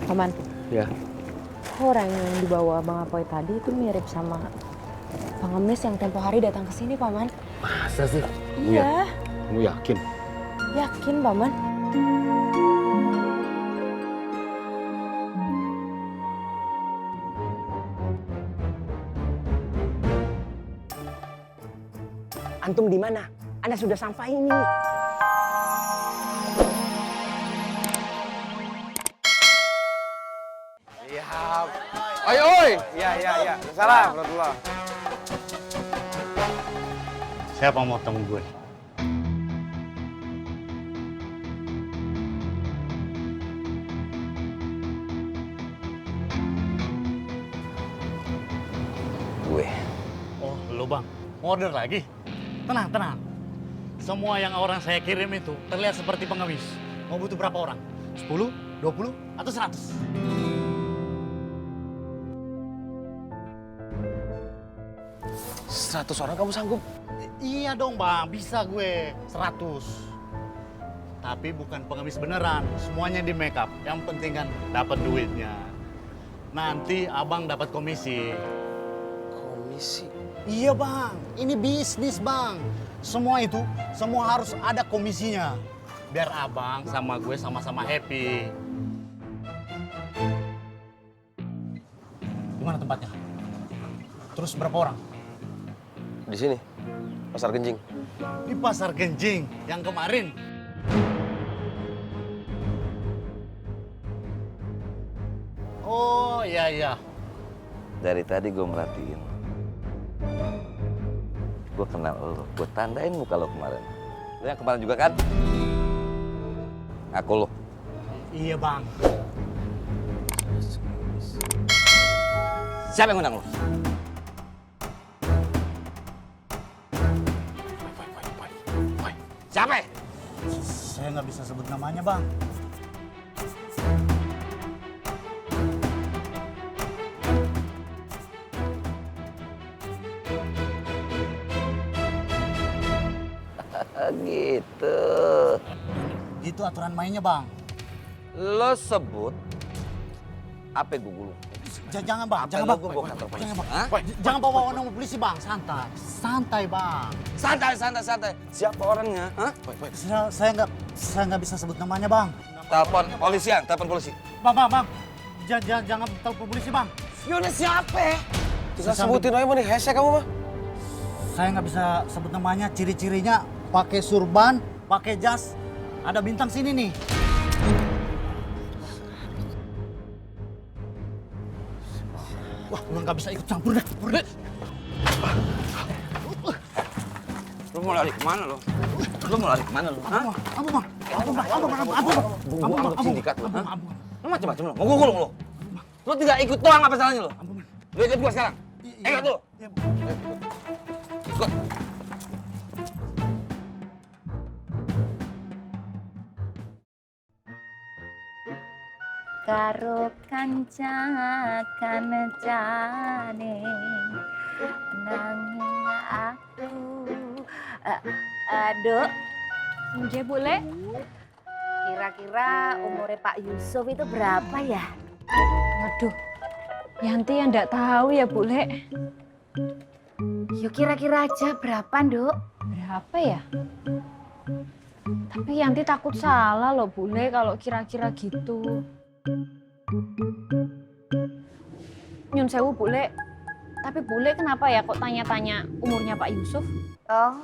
Paman, Ya. orang yang dibawa Bang Apoy tadi itu mirip sama pengemis yang tempo hari datang ke sini, Paman. Masa sih? Iya, Kamu yakin? yakin, Paman. Antum di mana? Anda sudah sampai ini. Iya. Oi. Iya. Salam, Rasulullah. Siapa mau temu gue? Gue. Oh, lo bang. Mau order lagi? Tenang, tenang. Semua yang orang saya kirim itu terlihat seperti pengemis. Mau butuh berapa orang? 10, 20, atau 100? Seratus orang kamu sanggup? Iya dong bang, bisa gue 100. Tapi bukan pengemis beneran, semuanya di make up. Yang penting kan dapat duitnya. Nanti abang dapat komisi. Komisi? Iya bang, ini bisnis bang. Semua harus ada komisinya. Biar abang sama gue sama-sama happy. Di mana tempatnya? Terus berapa orang? Di sini, Pasar Genjing. Di Pasar Genjing yang kemarin. Oh iya. Dari tadi gue merhatiin. Gue kenal lo, gue tandain muka lo kemarin. Lo yang kemarin juga kan? Aku lo. Iya bang. Siapa yang ngundang lo? Siapa? Saya nggak bisa sebut namanya bang. Gitu. Gitu aturan mainnya bang. Lo sebut apa gue gulung? Jangan bang, jangan bang. Jangan bang. Jangan bawa nama polisi bang, santai. Santai bang. Santai. Siapa orangnya? Hah? Saya nggak bisa sebut namanya bang. Telepon polisian, telepon polisi. Bang. Jangan telepon polisi bang. Yaudah siapa? Bisa sebutin aja mau nih, hese kamu mah. Saya nggak bisa sebut namanya, ciri-cirinya pakai surban, pakai jas, ada bintang sini nih. Wah, lu nggak bisa ikut campur dah. Lo mau lari kemana lo? Hah? Gua anggap sindikat lo. Hah? Lo macam-macam lo, mau gue gulung lo? Lo tidak ikut doang apa salahnya lo? Lo ikut gua sekarang? Ikut lo? Ikut. Karo kancakan jane nanging aku aduh Nggih, Bule. kira-kira umurnya Pak Yusuf itu berapa ya? Waduh, Yanti yang ndak tahu ya, Bule. Yuk kira-kira aja berapa, Nduk? Berapa ya? Tapi Yanti takut salah loh, Bule, kalau kira-kira gitu. Nyun sewu, Bule. Tapi Bule kenapa ya kok tanya-tanya umurnya Pak Yusuf? Oh,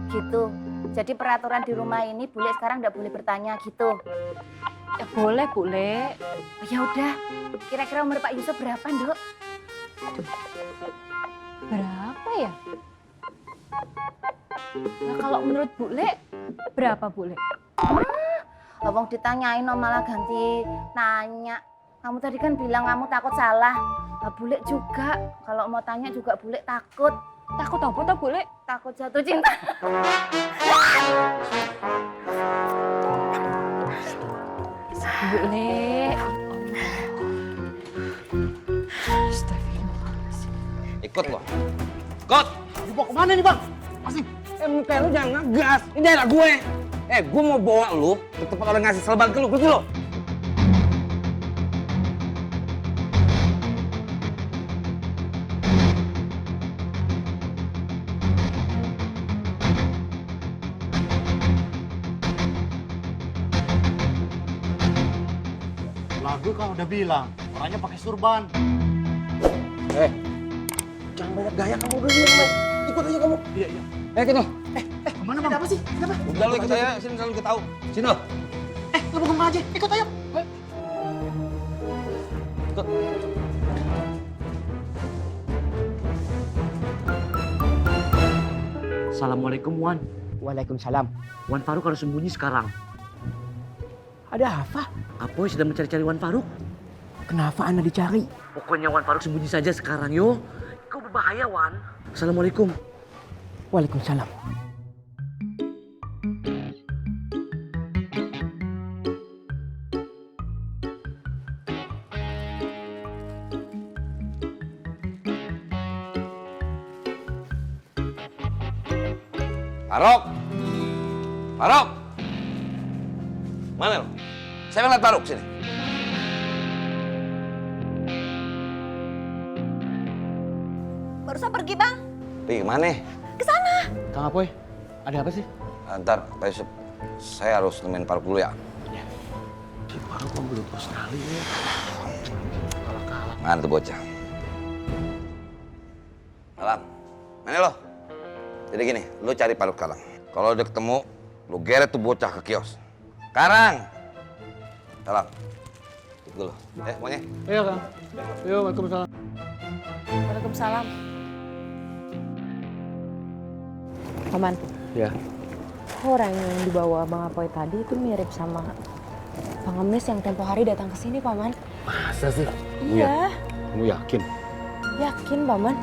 gitu. Jadi peraturan di rumah ini Bule sekarang nggak boleh bertanya gitu. Ya boleh, Bule. Oh, ya udah. Kira-kira umur Pak Yusuf berapa, Nduk? Berapa ya? Nah, kalau menurut Bule, berapa, Bule? Abang ditanyain no, malah ganti nanya. Kamu tadi kan bilang kamu takut salah. Nah, Bule juga. Kalau mau tanya juga Bule takut. Takut apa toh, Bule? Takut jatuh cinta. Bule. Astagfirullahaladzim. Ikut lo. Ikut. Dibawa kemana nih bang? Masih. Muka lu jangan ngegas. Ini daerah gue. Gue mau bawa lu ke tempat orang ngasih seleban ke lu. Ngerti lo? Lagu kan udah bilang, orangnya pakai surban. Jangan banyak gaya kamu udah diam, Mai. Ikut aja kamu. Iya, iya. Ikut lo. Kemana bang? Ada apa sih? Kenapa? Udah lo ikut saya, sini selalu tahu. Sini lo. Lu mau kemana aja? Ikut ayo. Ikut. Assalamualaikum Wan. Waalaikumsalam. Wan Faruk harus sembunyi sekarang. Ada apa? Apoy sedang mencari-cari Wan Faruk. Kenapa Anda dicari? Pokoknya Wan Faruk sembunyi saja sekarang yo. Kau berbahaya Wan. Assalamualaikum. Waalaikumsalam. Faruk. Faruk. Mana lo? Saya ngeliat Faruk sini. Barusan pergi, Bang. Pergi kemana? Kang Apoy, ada apa sih? Ntar, Pak Yusuf, saya harus nemenin Faruk dulu ya. Si Faruk kan belum sekali ya. Mana tuh bocah? Alam, mana lo? Jadi gini, lo cari Faruk sekarang. Kalau udah ketemu, lo geret tuh bocah ke kios. Sekarang. Salam. Ikut dulu. Semuanya. Iya, Kang. Iya, waalaikumsalam. Waalaikumsalam. Paman, Ya. orang yang dibawa Bang Apoy tadi itu mirip sama pengemis yang tempo hari datang ke sini, Paman. Masa sih? Iya, Kamu yakin? yakin, Paman.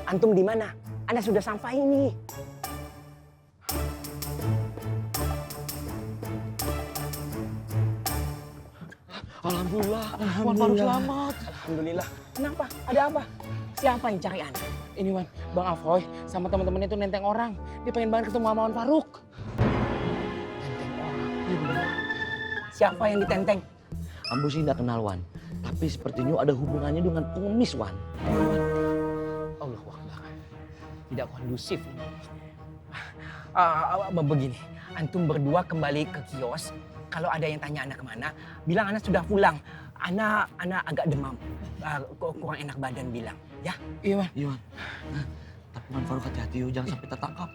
Antum di mana? Anda sudah sampai nih. Alhamdulillah, Wan Faruk selamat. Alhamdulillah. Kenapa? Ada apa? Siapa yang cari Anda? Ini Wan, Bang Afoy sama teman-temannya itu nenteng orang. Dia pengen banget ketemu sama Wan Faruk. Nenteng orang? Iya benar. Siapa yang ditenteng? Ambo sih tidak kenal Wan. Tapi sepertinya ada hubungannya dengan pengemis Wan. Allah Akbar. Tidak kondusif ini. Begini, antum berdua kembali ke kios. Kalau ada yang tanya anak kemana, bilang anak sudah pulang. Anak agak demam, kurang enak badan bilang. Ya, iya Wan. Iya Wan. Tapi Wan Faruk hati-hati yo, jangan sampai tertangkap.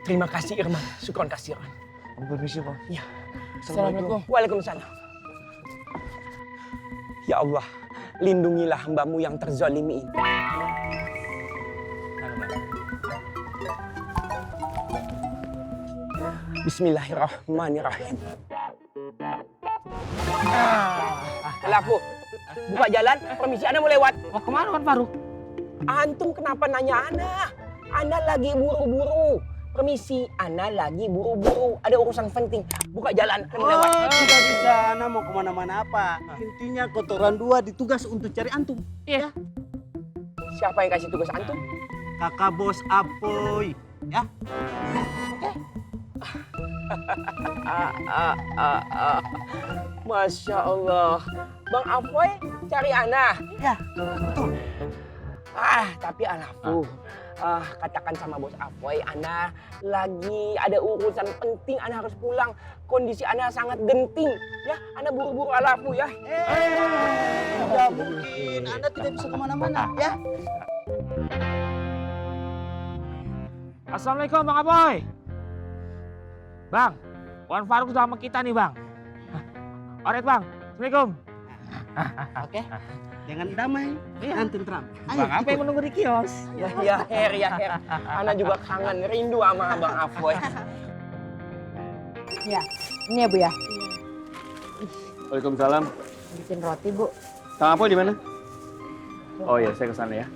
Terima kasih Irman, syukron kasiran. Ambo permisi Pak. Iya. Assalamualaikum. Waalaikumsalam. Ya Allah, lindungilah hambamu yang terzalimi ini. Bismillahirrahmanirrahim. Laku, buka jalan, permisi Anda mau lewat. Mau kemana Wan Faruk? Antum kenapa nanya Ana? Ana lagi buru-buru. Permisi, Ana lagi buru-buru. Ada urusan penting. Buka jalan, Anda mau lewat. Tidak bisa, Ana mau kemana-mana apa. Intinya kotoran dua ditugas untuk cari antum. Iya. Siapa yang kasih tugas antum? Kakak bos Apoy. Ya, Masya Allah. Bang Apoy cari Ana. ya, betul. Tapi Alafu. Katakan sama bos Apoy, Ana lagi ada urusan penting, Ana harus pulang. Kondisi Ana sangat genting. Ya, Ana buru-buru Alafu ya. Tidak mungkin, Anda tidak bisa kemana-mana. Ya, Assalamualaikum Bang Apoy. Bang, Wan Faruk sama kita nih Bang. Alright Bang, Assalamualaikum. oke. Dengan damai, dan tentram. Ayo, Bang apa yang ikut. menunggu di kios? Ya Her. Ana juga kangen, rindu sama Bang Apoy. Ya, ini ya Bu ya. Waalaikumsalam. Bikin roti Bu. Kang Apoy di mana? Oh iya, saya ke sana ya.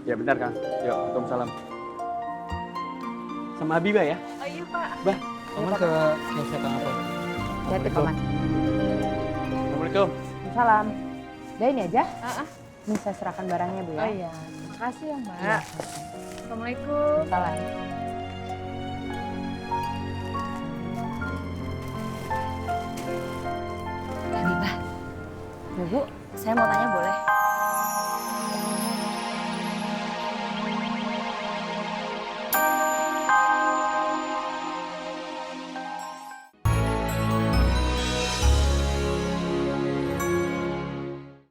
Ya bentar Kang. Yuk, waalaikumsalam. Sama Habibah ya? Oh iya, Pak. Bah, Paman ke kiosnya Kang Apoy. Hati Paman. Assalamualaikum. Salam. Udah ini aja? Ini saya serahkan barangnya Bu ya. Oh iya. Makasih ya, Mbak. Assalamualaikum. Salam. Mbak Bibah. Ya Bu, Saya mau tanya boleh?